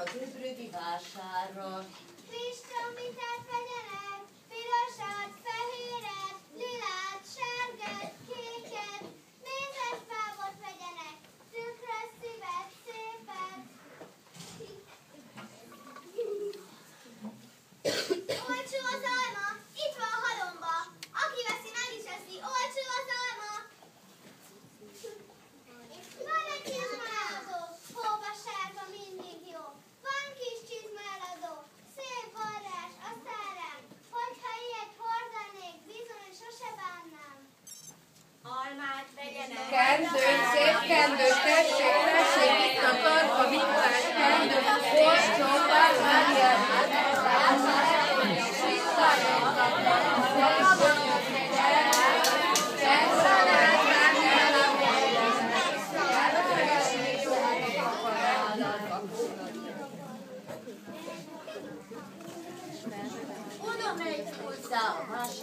a Döbrögi vásárra. Friss trombitát vegyenek, pirosat, fehéret, lilát, sárgát, kéket, mézes fábot vegyenek, szűkre szívet, szépet. Olcsó az alma, itt van a halomba, aki veszi, meg is eszi, olcsó az alma. Van egy csizmaeladó, hóba sárga mindig jó. Van kis csizmaeladó, szép varrás, aztán rám. Hogyha ilyet hordanék, bizony sose bánnám. Almát vegyenek. Kendőt, szép kendőt, tessék, tessék, itt a tarka, vitás kendőt, olcsó, bármilyen. Oda megy hozzá a vásár.